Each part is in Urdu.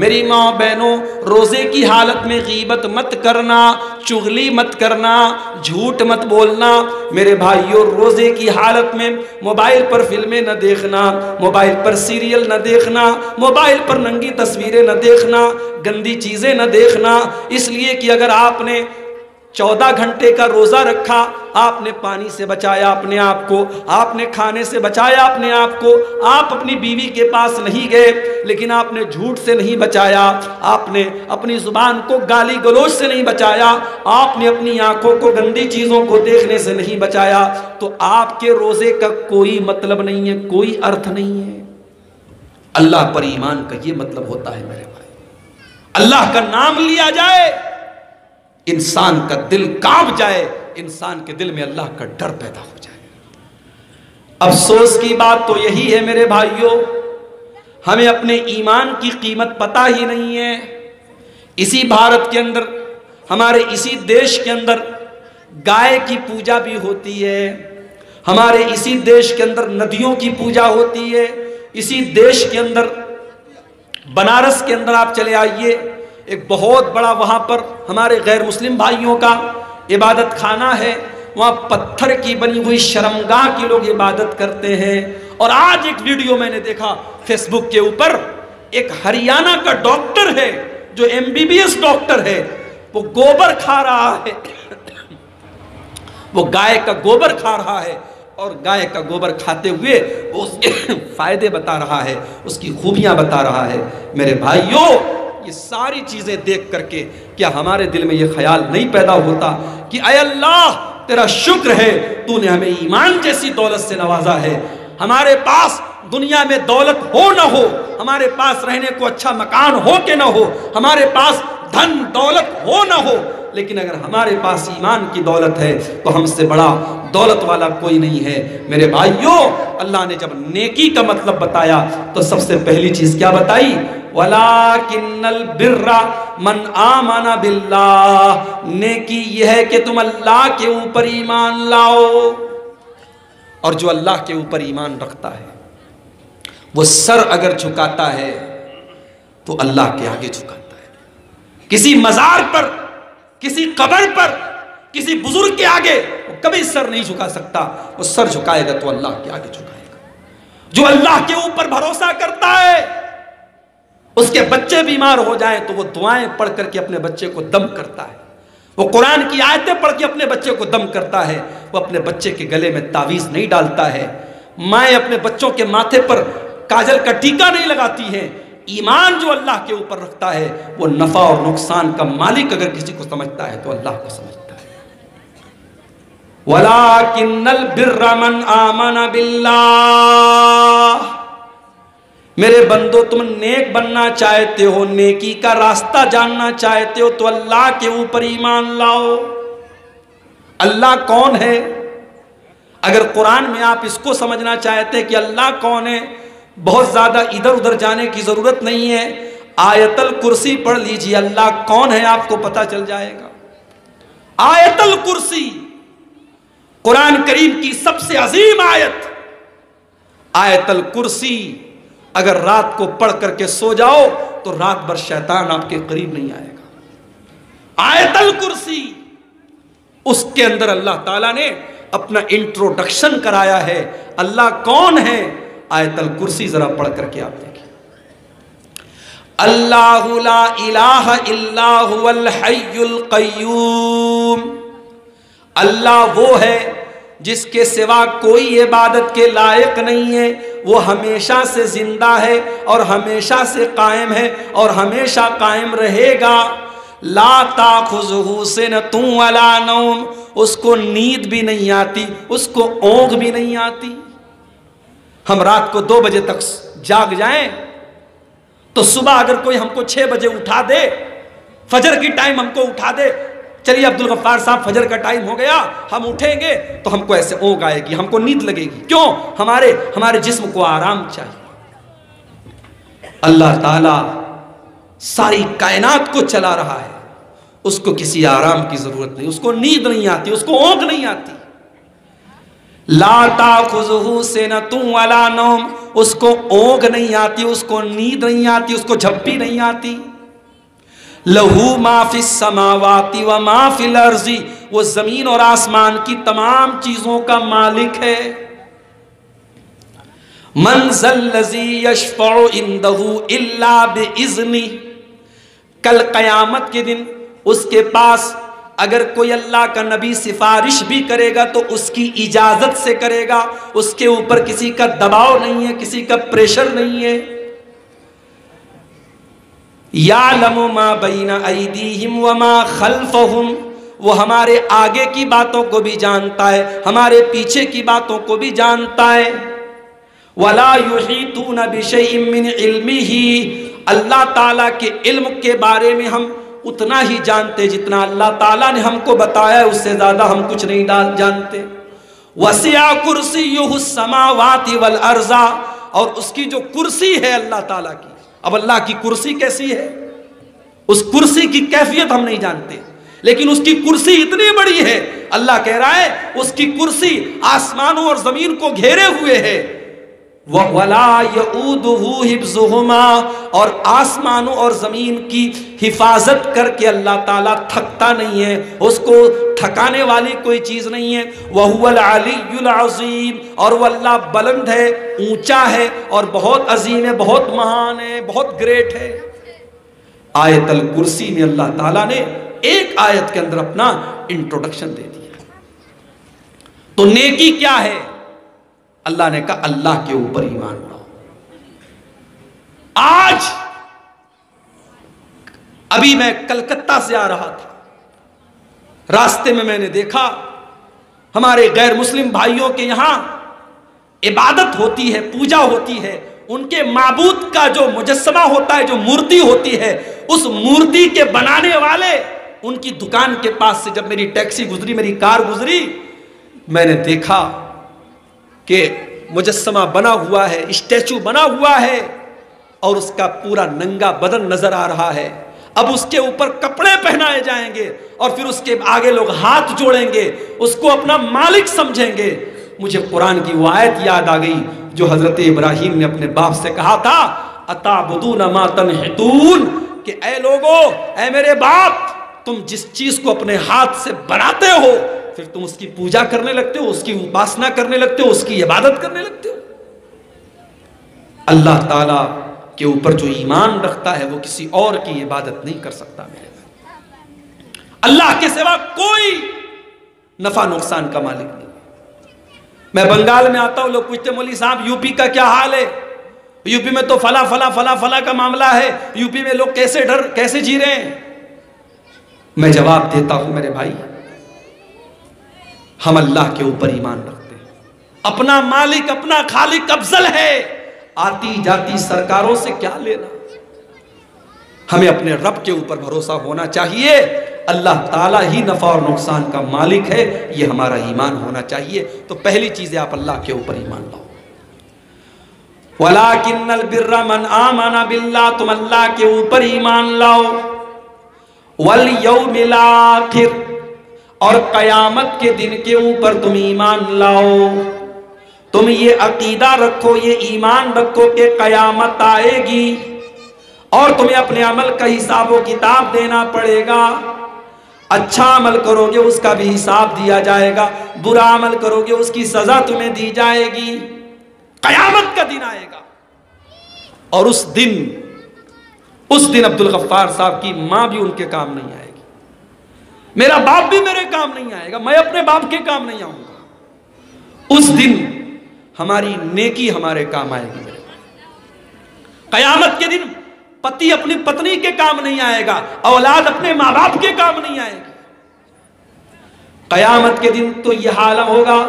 میری ماں بہنوں، روزے کی حالت میں غیبت مت کرنا، چغلی مت کرنا، جھوٹ مت بولنا۔ میرے بھائیوں، روزے کی حالت میں موبائل پر فلمیں نہ دیکھنا، موبائل پر سیریل نہ دیکھنا، موبائل پر ننگی تصویریں نہ دیکھنا، گندی چیزیں نہ دیکھنا۔ اس لیے کہ اگر آپ نے 14 گھنٹے کا روزہ رکھا، آپ نے پانی سے بچایا اپنے آپ کو، آپ نے کھانے سے بچایا اپنے آپ کو، آپ اپنی بیوی کے پاس نہیں گئے لیکن آپ نے جھوٹ سے نہیں بچایا، آپ نے اپنی زبان کو گالی گلوچ سے نہیں بچایا، آپ نے اپنی آنکھوں کو گندی چیزوں کو دیکھنے سے نہیں بچایا، تو آپ کے روزے کا کوئی مطلب نہیں ہے، کوئی ارتھ نہیں ہے۔ اللہ پر ایمان کا یہ مطلب ہوتا ہے میرے بھائی، اللہ کا نام لیا جائے، انسان کا دل کانپ جائے، انسان کے دل میں اللہ کا ڈر پیدا ہو جائے۔ افسوس کی بات تو یہی ہے میرے بھائیوں، ہمیں اپنے ایمان کی قیمت پتہ ہی نہیں ہے۔ اسی بھارت کے اندر، ہمارے اسی دیش کے اندر گائے کی پوجا بھی ہوتی ہے، ہمارے اسی دیش کے اندر ندیوں کی پوجا ہوتی ہے، اسی دیش کے اندر بنارس کے اندر آپ چلے آئیے، ایک بہت بڑا وہاں پر ہمارے غیر مسلم بھائیوں کا عبادت خانہ ہے، وہاں پتھر کی بنی ہوئی شرمگاہ کی لوگ عبادت کرتے ہیں۔ اور آج ایک ویڈیو میں نے دیکھا فیس بک کے اوپر، ایک ہریانہ کا ڈاکٹر ہے جو MBBS ڈاکٹر ہے، وہ گوبر کھا رہا ہے، وہ گائے کا گوبر کھا رہا ہے، اور گائے کا گوبر کھاتے ہوئے وہ اس کے فائدے بتا رہا ہے، اس کی خوبیاں بتا رہا ہے۔ میرے بھائیوں، یہ ساری چیزیں دیکھ کر کے کیا ہمارے دل میں یہ خیال نہیں پیدا ہوتا کہ اے اللہ تیرا شکر ہے، تو نے ہمیں ایمان جیسی دولت سے نوازا ہے۔ ہمارے پاس دنیا میں دولت ہو نہ ہو، ہمارے پاس رہنے کو اچھا مکان ہو کہ نہ ہو، ہمارے پاس دھن دولت ہو نہ ہو، لیکن اگر ہمارے پاس ایمان کی دولت ہے تو ہم سے بڑا دولت والا کوئی نہیں ہے۔ میرے بھائیوں، اللہ نے جب نیکی کا مطلب بتایا تو سب سے پہلی چیز کیا بتائی؟ وَلَٰكِنَّ الْبِرَّ مَنْ آمَنَ بِاللَّهِ، نیکی یہ ہے کہ تم اللہ کے اوپر ایمان لاؤ، اور جو اللہ کے اوپر ایمان رکھتا ہے وہ سر اگر جھکاتا ہے تو اللہ کے آگے جھکاتا ہے۔ کسی مزار پر، کسی قبر پر، کسی بزرگ کے آگے وہ کبھی سر نہیں جھکا سکتا، وہ سر جھکائے گا تو اللہ کے آگے جھکائے گا۔ جو اللہ کے اوپر بھروسہ کرتا ہے، اس کے بچے بیمار ہو جائیں تو وہ دعائیں پڑھ کر کے اپنے بچے کو دم کرتا ہے، وہ قرآن کی آیتیں پڑھ کے اپنے بچے کو دم کرتا ہے، وہ اپنے بچے کے گلے میں تعویذ نہیں ڈالتا ہے، مائیں اپنے بچوں کے ماتھے پر کاجل کا ٹیکا نہیں لگاتی ہیں۔ ایمان جو اللہ کے اوپر رکھتا ہے وہ نفع اور نقصان کا مالک اگر کسی کو سمجھتا ہے تو اللہ کو سمجھتا ہے۔ وَلَٰكِنَّ الْبِرَّ مَنْ آمَنَ بِاللَّهِ، میرے بندو تم نیک بننا چاہتے ہو، نیکی کا راستہ جاننا چاہتے ہو تو اللہ کے اوپر ایمان لاؤ۔ اللہ کون ہے؟ اگر قرآن میں آپ اس کو سمجھنا چاہتے ہیں کہ اللہ کون ہے، بہت زیادہ ادھر ادھر جانے کی ضرورت نہیں ہے، آیت الکرسی پڑھ لیجئے، اللہ کون ہے آپ کو پتہ چل جائے گا۔ آیت الکرسی قرآن کریم کی سب سے عظیم آیت، آیت الکرسی اگر رات کو پڑھ کر کے سو جاؤ تو رات بھر شیطان آپ کے قریب نہیں آئے گا۔ آیت الکرسی، اس کے اندر اللہ تعالیٰ نے اپنا انٹروڈکشن کرایا ہے، اللہ کون ہے۔ آیت الکرسی ذرا پڑھ کر کے آپ دیکھیں، اللہ لا الہ الا هو الحی القیوم، اللہ وہ ہے جس کے سوا کوئی عبادت کے لائق نہیں ہے، وہ ہمیشہ سے زندہ ہے اور ہمیشہ سے قائم ہے اور ہمیشہ قائم رہے گا۔ لا تاخذہ سنۃ ولا نوم، اس کو نیند بھی نہیں آتی، اس کو اونگ بھی نہیں آتی۔ ہم رات کو 2 بجے تک جاگ جائیں تو صبح اگر کوئی ہم کو 6 بجے اٹھا دے، فجر کی ٹائم ہم کو اٹھا دے، چلیے عبدالغفار صاحب فجر کا ٹائم ہو گیا، ہم اٹھیں گے تو ہم کو ایسے اونگ آئے گی، ہم کو نیند لگے گی۔ کیوں؟ ہمارے جسم کو آرام چاہیے۔ اللہ تعالیٰ ساری کائنات کو چلا رہا ہے، اس کو کسی آرام کی ضرورت نہیں، اس کو نیند نہیں آتی، اس کو اونگ نہیں آتی۔ لا تاخذہ سنۃ ولا نوم اس کو اونگ نہیں آتی، اس کو نیند نہیں آتی، اس کو جھپی نہیں آتی. لہو ما فی السماوات و ما فی الارض، وہ زمین اور آسمان کی تمام چیزوں کا مالک ہے. من ذا الذی یشفع عندہ الا باذنہ، کل قیامت کے دن اس کے پاس اگر کوئی اللہ کا نبی سفارش بھی کرے گا تو اس کی اجازت سے کرے گا، اس کے اوپر کسی کا دباؤ نہیں ہے، کسی کا پریشر نہیں ہے. یعلم ما بین ایدیہم وما خلفہم، وہ ہمارے آگے کی باتوں کو بھی جانتا ہے، ہمارے پیچھے کی باتوں کو بھی جانتا ہے. ولا یحیطون بشیء من علمہ، اللہ تعالیٰ کے علم کے بارے میں ہم اتنا ہی جانتے جتنا اللہ تعالیٰ نے ہم کو بتایا ہے، اس سے زیادہ ہم کچھ نہیں جانتے. وسع کرسیہ السماوات والارض، اور اس کی جو کرسی ہے اللہ تعالیٰ کی، اب اللہ کی کرسی کیسی ہے، اس کرسی کی کیفیت ہم نہیں جانتے، لیکن اس کی کرسی اتنی بڑی ہے. اللہ کہہ رہا ہے اس کی کرسی آسمانوں اور زمین کو گھیرے ہوئے ہے. وَلَا يَؤُودُهُ حِفْظُهُمَا، اور آسمانوں اور زمین کی حفاظت کر کے اللہ تعالیٰ تھکتا نہیں ہے، اس کو تھکانے والی کوئی چیز نہیں ہے. وَهُوَ الْعَلِيُّ الْعَظِيمُ، اور وہ اللہ بلند ہے، اونچا ہے اور بہت عظیم ہے، بہت مہان ہے، بہت گریٹ ہے. آیت الکرسی میں اللہ تعالیٰ نے ایک آیت کے اندر اپنا انٹروڈکشن دے دیا. تو نیکی کیا ہے؟ اللہ نے کہا اللہ کے اوپر ایمان لاؤ. آج ابھی میں کلکتہ سے آ رہا تھا، راستے میں نے دیکھا ہمارے غیر مسلم بھائیوں کے یہاں عبادت ہوتی ہے، پوجا ہوتی ہے. ان کے معبود کا جو مجسمہ ہوتا ہے، جو مورتی ہوتی ہے، اس مورتی کے بنانے والے ان کی دکان کے پاس سے جب میری ٹیکسی گزری، میری کار گزری، میں نے دیکھا کہ مجسمہ بنا ہوا ہے، اسٹیچو بنا ہوا ہے اور اس کا پورا ننگا بدن نظر آ رہا ہے. اب اس کے اوپر کپڑے پہنائے جائیں گے اور پھر اس کے آگے لوگ ہاتھ جوڑیں گے، اس کو اپنا مالک سمجھیں گے. مجھے قرآن کی وہ آیت یاد آ گئی جو حضرت ابراہیم نے اپنے باپ سے کہا تھا، اتعبدون ما تنحتون، کہ اے لوگو، اے میرے باپ، تم جس چیز کو اپنے ہاتھ سے بناتے ہو پھر تم اس کی پوجا کرنے لگتے ہو، اس کی اپاسنا کرنے لگتے ہو، اس کی عبادت کرنے لگتے ہو. اللہ تعالیٰ کے اوپر جو ایمان رکھتا ہے وہ کسی اور کی عبادت نہیں کر سکتا. میرے اللہ کے سوا کوئی نفع نقصان کا مالک نہیں. میں بنگال میں آتا ہوں، لوگ پوچھتے مولوی صاحب یو پی کا کیا حال ہے؟ یو پی میں تو فلاں فلاں فلاں فلاں کا معاملہ ہے، یو پی میں لوگ کیسے جی رہے ہیں. میں جواب دیتا ہوں میرے بھائی، ہم اللہ کے اوپر ایمان رکھتے ہیں. اپنا مالک، اپنا خالق افضل ہے. آتی جاتی سرکاروں سے کیا لینا؟ ہمیں اپنے رب کے اوپر بھروسہ ہونا چاہیے. اللہ تعالیٰ ہی نفع اور نقصان کا مالک ہے، یہ ہمارا ایمان ہونا چاہیے. تو پہلی چیز ہے آپ اللہ کے اوپر ایمان لاؤ. وَلَٰكِنَّ الْبِرَّ مَنْ آمَنَ بِاللَّهِ، تم اللہ کے اوپر ایمان لاؤ. وَالْيَوْمِ الْآخِرِ، اور قیامت کے دن کے اوپر تم ایمان لاؤ. تم یہ عقیدہ رکھو، یہ ایمان رکھو کہ قیامت آئے گی اور تمہیں اپنے عمل کا حساب و کتاب دینا پڑے گا. اچھا عمل کرو گے اس کا بھی حساب دیا جائے گا، برا عمل کرو گے اس کی سزا تمہیں دی جائے گی. قیامت کا دن آئے گا اور اس دن عبدالغفار صاحب کی ماں بھی ان کے کام نہیں آئے گی، میرا باپ بھی میرے کام نہیں آئے گا، میں اپنے باپ کے کام نہیں آؤں گا. اس دن ہماری نیکی ہمارے کام آئے گی. قیامت کے دن پتی اپنی پتنی کے کام نہیں آئے گا، اولاد اپنے ماں باپ کے کام نہیں آئے گی. قیامت کے دن تو یہ حال ہوگا،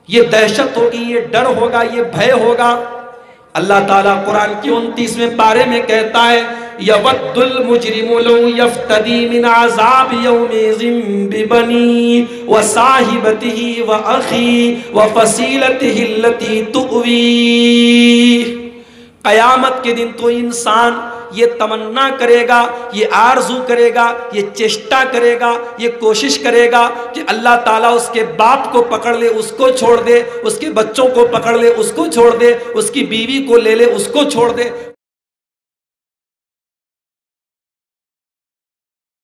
یہ دہشت ہوگی، یہ ڈر ہوگا، یہ بھے ہوگا. اللہ تعالیٰ قرآن کی 29ویں پارے میں کہتا ہے، یود المجرم لو یفتدی من عذاب یومئذ ببنیہ وصاحبتہ واخیہ وفصیلتہ التی تؤویہ. قیامت کے دن تو انسان یہ تمنا کرے گا، یہ آرزو کرے گا، یہ چیشٹا کرے گا، یہ کوشش کرے گا کہ اللہ تعالیٰ اس کے باپ کو پکڑ لے، اس کو چھوڑ دے، اس کے بچوں کو پکڑ لے، اس کو چھوڑ دے، اس کی بیوی کو لے لے، اس کو چھوڑ دے۔